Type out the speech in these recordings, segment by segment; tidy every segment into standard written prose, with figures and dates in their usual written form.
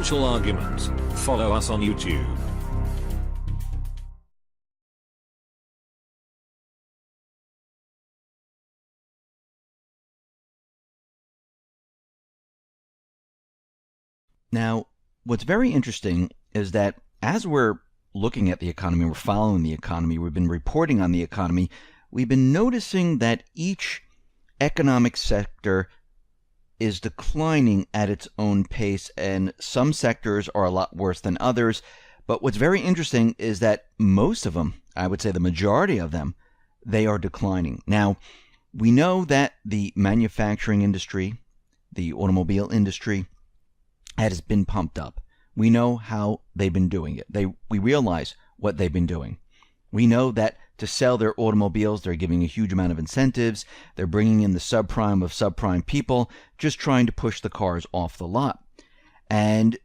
financial argument. Follow us on YouTube. Now, what's very interesting is that as we're looking at the economy, we're following the economy, we've been reporting on the economy, we've been noticing that each economic sector is declining at its own pace, and some sectors are a lot worse than others. But what's very interesting is that most of them, I would say the majority of them, they are declining. Now, we know that the manufacturing industry, the automobile industry, has been pumped up. We know how they've been doing it. We realize what they've been doing. We know that to sell their automobiles, they're giving a huge amount of incentives. They're bringing in the subprime of subprime people, just trying to push the cars off the lot. And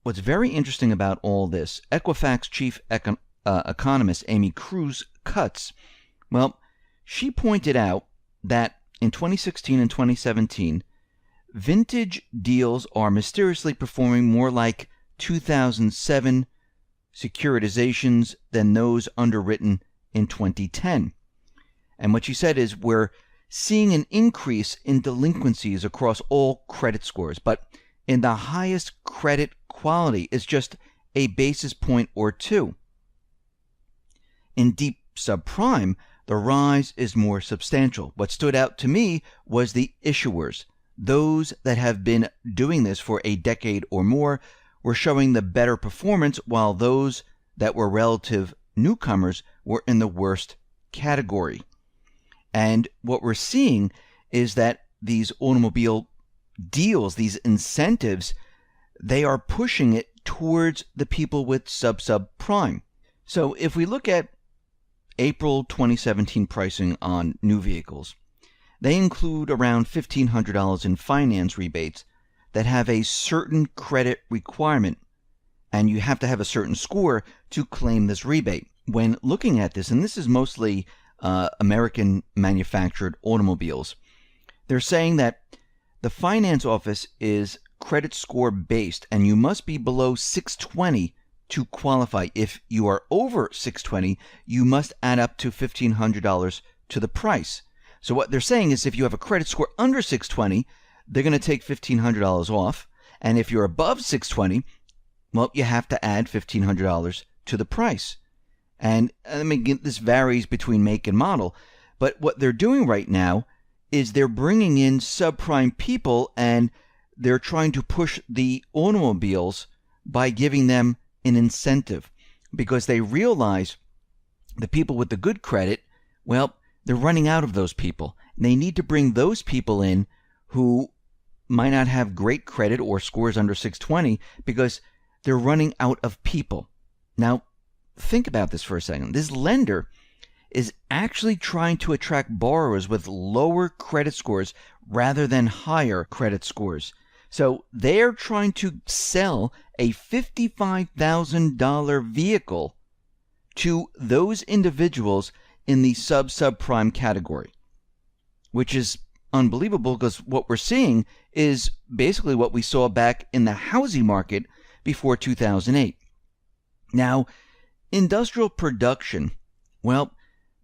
what's very interesting about all this, Equifax chief economist Amy Cruz-Cutts, well, she pointed out that in 2016 and 2017, vintage deals are mysteriously performing more like 2007 securitizations than those underwritten in 2010. And what she said is we're seeing an increase in delinquencies across all credit scores, but in the highest credit quality it's just a basis point or two. In deep subprime, the rise is more substantial. What stood out to me was the issuers. Those that have been doing this for a decade or more were showing the better performance, while those that were relative newcomers were in the worst category. And what we're seeing is that these automobile deals, these incentives, they are pushing it towards the people with subprime. So if we look at April 2017 pricing on new vehicles, they include around $1,500 in finance rebates that have a certain credit requirement, and you have to have a certain score to claim this rebate. When looking at this, and this is mostly American manufactured automobiles, they're saying that the finance office is credit score based, and you must be below 620 to qualify. If you are over 620, you must add up to $1,500 to the price. So what they're saying is if you have a credit score under 620, they're going to take $1,500 off. And if you're above 620, well, you have to add $1,500 to the price. And I mean, this varies between make and model. But what they're doing right now is they're bringing in subprime people, and they're trying to push the automobiles by giving them an incentive, because they realize the people with the good credit, well, they're running out of those people. They need to bring those people in who might not have great credit or scores under 620 because they're running out of people. Now, think about this for a second. This lender is actually trying to attract borrowers with lower credit scores rather than higher credit scores. So they're trying to sell a $55,000 vehicle to those individuals in the subprime category, which is unbelievable, because what we're seeing is basically what we saw back in the housing market before 2008. Now, industrial production, well,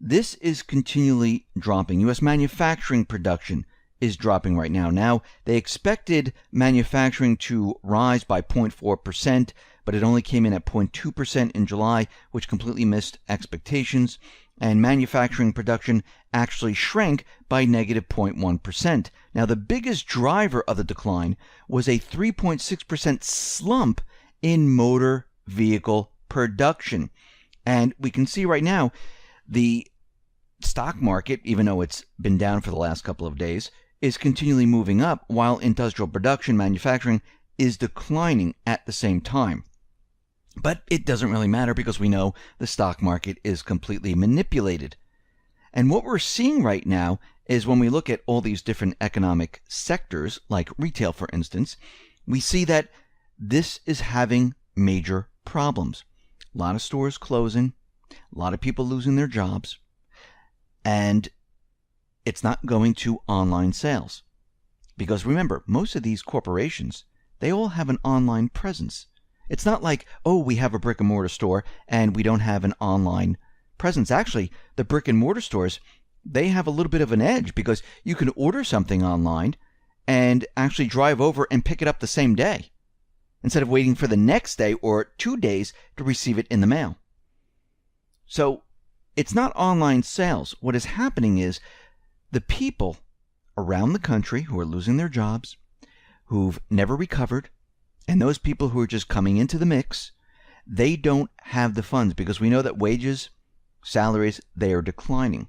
this is continually dropping. U.S. manufacturing production is dropping right now. Now, they expected manufacturing to rise by 0.4%, but it only came in at 0.2% in July, which completely missed expectations. And manufacturing production actually shrank by negative 0.1%. Now, the biggest driver of the decline was a 3.6% slump in motor vehicle production. And we can see right now the stock market, even though it's been down for the last couple of days, is continually moving up, while industrial production, manufacturing, is declining at the same time. But it doesn't really matter, because we know the stock market is completely manipulated. And what we're seeing right now is, when we look at all these different economic sectors, like retail, for instance, we see that this is having major problems. A lot of stores closing, a lot of people losing their jobs, and it's not going to online sales. Because remember, most of these corporations, they all have an online presence. It's not like, oh, we have a brick and mortar store and we don't have an online presence. Actually, the brick and mortar stores, they have a little bit of an edge because you can order something online and actually drive over and pick it up the same day instead of waiting for the next day or 2 days to receive it in the mail. So it's not online sales. What is happening is the people around the country who are losing their jobs, who've never recovered, and those people who are just coming into the mix, they don't have the funds because we know that wages, salaries, they are declining.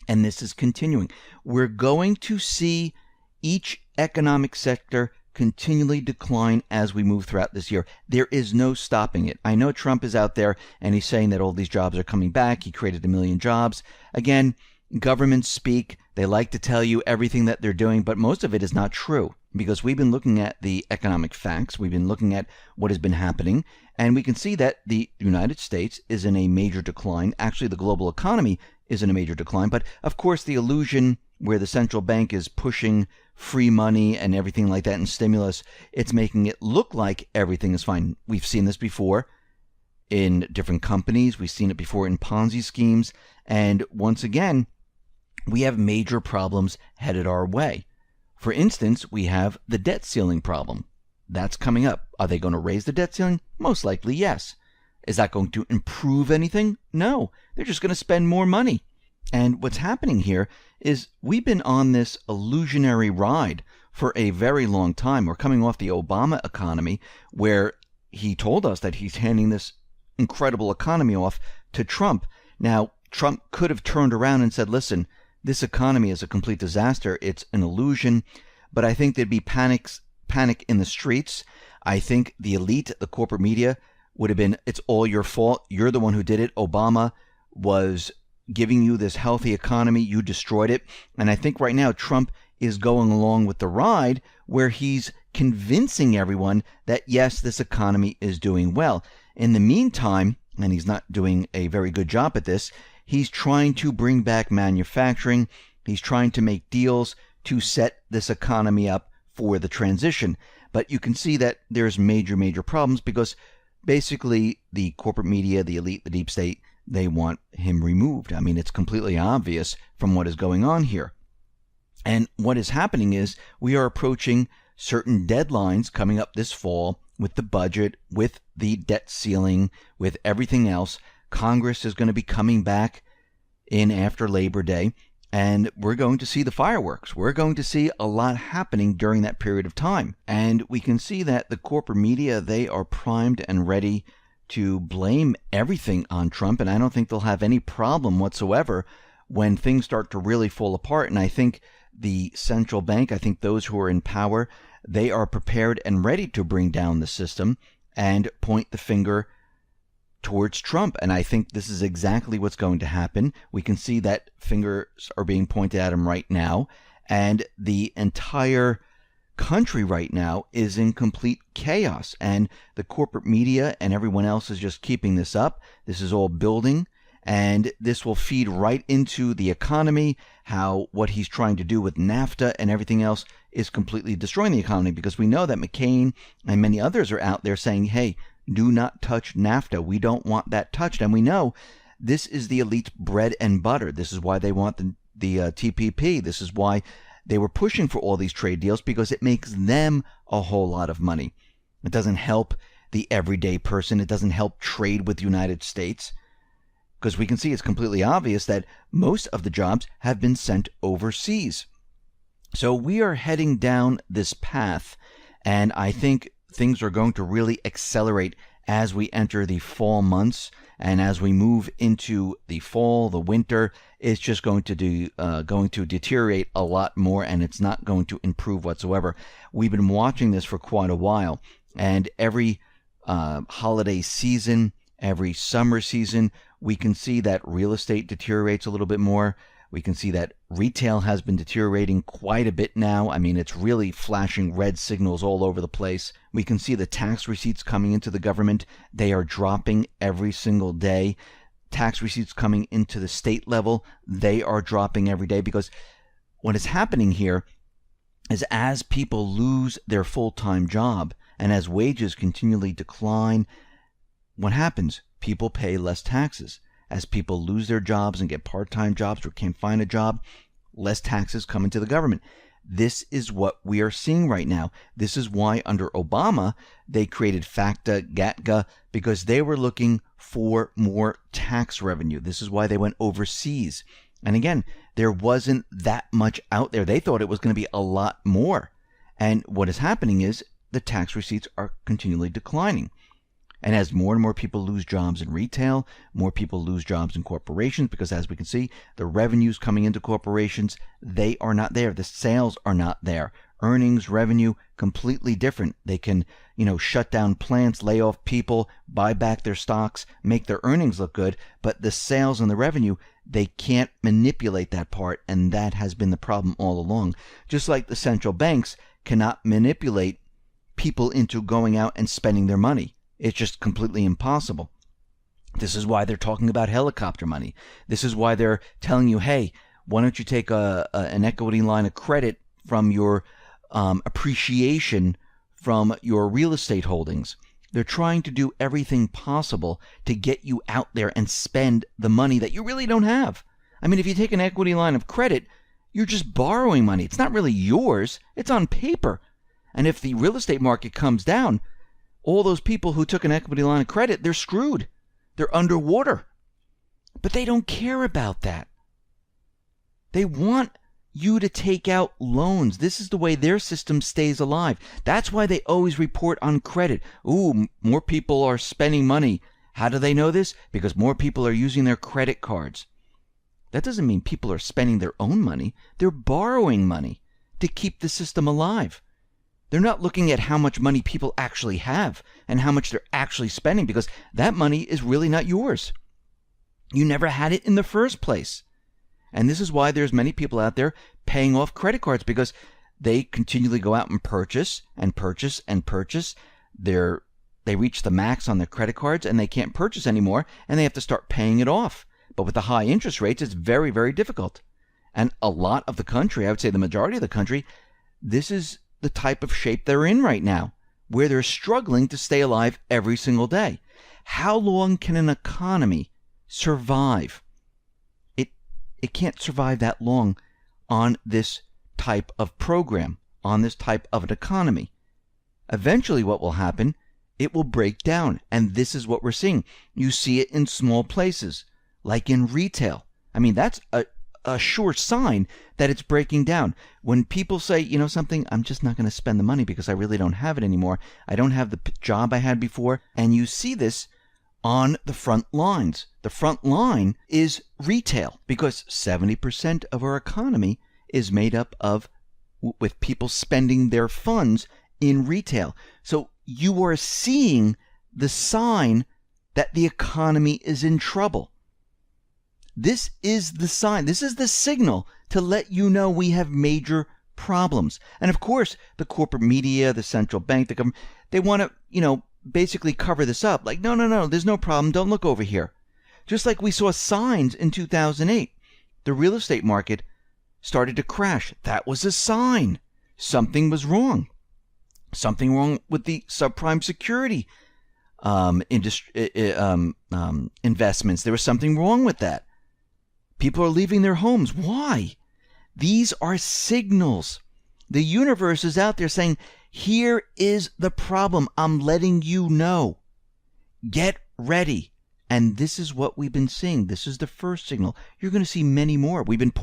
And this is continuing. We're going to see each economic sector continually decline as we move throughout this year. There is no stopping it. I know Trump is out there and he's saying that all these jobs are coming back. He created 1 million jobs. Again, governments speak. They like to tell you everything that they're doing, but most of it is not true because we've been looking at the economic facts. We've been looking at what has been happening, and we can see that the United States is in a major decline. Actually, the global economy is in a major decline, but of course the illusion where the central bank is pushing free money and everything like that and stimulus, it's making it look like everything is fine. We've seen this before in different companies. We've seen it before in Ponzi schemes. And once again, we have major problems headed our way. For instance, we have the debt ceiling problem. That's coming up. Are they going to raise the debt ceiling? Most likely, yes. Is that going to improve anything? No. They're just going to spend more money. And what's happening here is we've been on this illusionary ride for a very long time. We're coming off the Obama economy where he told us that he's handing this incredible economy off to Trump. Now, Trump could have turned around and said, listen, this economy is a complete disaster. It's an illusion. But I think there'd be panic in the streets. I think the elite, the corporate media, would have been, it's all your fault. You're the one who did it. Obama was giving you this healthy economy. You destroyed it. And I think right now Trump is going along with the ride where he's convincing everyone that, yes, this economy is doing well. In the meantime, and he's not doing a very good job at this, he's trying to bring back manufacturing. He's trying to make deals to set this economy up for the transition. But you can see that there's major problems because basically the corporate media, the elite, the deep state, they want him removed. I mean, it's completely obvious from what is going on here. And what is happening is we are approaching certain deadlines coming up this fall with the budget, with the debt ceiling, with everything else. Congress is going to be coming back in after Labor Day, and we're going to see the fireworks. We're going to see a lot happening during that period of time. And we can see that the corporate media, they are primed and ready to blame everything on Trump, and I don't think they'll have any problem whatsoever when things start to really fall apart. And I think the central bank, I think those who are in power, they are prepared and ready to bring down the system and point the finger towards Trump. And I think this is exactly what's going to happen. We can see that fingers are being pointed at him right now, and the entire country right now is in complete chaos, and the corporate media and everyone else is just keeping this up. This is all building, and this will feed right into the economy. How what he's trying to do with NAFTA and everything else is completely destroying the economy, because we know that McCain and many others are out there saying, hey, do not touch NAFTA. We don't want that touched. And we know this is the elite's bread and butter. This is why they want the TPP. This is why they were pushing for all these trade deals, because it makes them a whole lot of money. It doesn't help the everyday person. It doesn't help trade with the United States, because we can see it's completely obvious that most of the jobs have been sent overseas. So we are heading down this path, and I think things are going to really accelerate as we enter the fall months, and as we move into the fall, the winter. It's just going to deteriorate a lot more, and it's not going to improve whatsoever. We've been watching this for quite a while, and every holiday season, every summer season, we can see that real estate deteriorates a little bit more. We can see that retail has been deteriorating quite a bit now. I mean, it's really flashing red signals all over the place. We can see the tax receipts coming into the government. They are dropping every single day. Tax receipts coming into the state level, they are dropping every day, because what is happening here is as people lose their full-time job and as wages continually decline, what happens? People pay less taxes. As people lose their jobs and get part-time jobs or can't find a job, less taxes come into the government. This is what we are seeing right now. This is why under Obama, they created FACTA, GATGA, because they were looking for more tax revenue. This is why they went overseas. And again, there wasn't that much out there. They thought it was going to be a lot more. And what is happening is the tax receipts are continually declining. And as more and more people lose jobs in retail, more people lose jobs in corporations, because as we can see, the revenues coming into corporations, they are not there. The sales are not there. Earnings, revenue, completely different. They can, shut down plants, lay off people, buy back their stocks, make their earnings look good, but the sales and the revenue, they can't manipulate that part, and that has been the problem all along. Just like the central banks cannot manipulate people into going out and spending their money. It's just completely impossible. This is why they're talking about helicopter money. This is why they're telling you, hey, why don't you take an equity line of credit from your appreciation from your real estate holdings. They're trying to do everything possible to get you out there and spend the money that you really don't have. I mean, if you take an equity line of credit, you're just borrowing money. It's not really yours. It's on paper. And if the real estate market comes down, all those people who took an equity line of credit, they're screwed. They're underwater. But they don't care about that. They want you to take out loans. This is the way their system stays alive. That's why they always report on credit. Ooh, more people are spending money. How do they know this? Because more people are using their credit cards. That doesn't mean people are spending their own money. They're borrowing money to keep the system alive. They're not looking at how much money people actually have and how much they're actually spending, because that money is really not yours. You never had it in the first place. And this is why there's many people out there paying off credit cards, because they continually go out and purchase and purchase and purchase. They reach the max on their credit cards and they can't purchase anymore, and they have to start paying it off. But with the high interest rates, it's very, very difficult. And a lot of the country, I would say the majority of the country, this is the type of shape they're in right now, where they're struggling to stay alive every single day. How long can an economy survive? It can't survive that long on this type of program, on this type of an economy. Eventually what will happen, it will break down. And this is what we're seeing. You see it in small places, like in retail. I mean, that's a sure sign that it's breaking down. When people say, something, I'm just not going to spend the money because I really don't have it anymore. I don't have the job I had before. And you see this on the front lines. The front line is retail, because 70% of our economy is made up of with people spending their funds in retail. So you are seeing the sign that the economy is in trouble. This is the sign. This is the signal to let you know we have major problems. And of course, the corporate media, the central bank, the government, they want to, basically cover this up. Like, no, there's no problem. Don't look over here. Just like we saw signs in 2008. The real estate market started to crash. That was a sign. Something was wrong. Something wrong with the subprime security investments. There was something wrong with that. People are leaving their homes. Why? These are signals. The universe is out there saying, here is the problem. I'm letting you know. Get ready. And this is what we've been seeing. This is the first signal. You're going to see many more. We've been pointing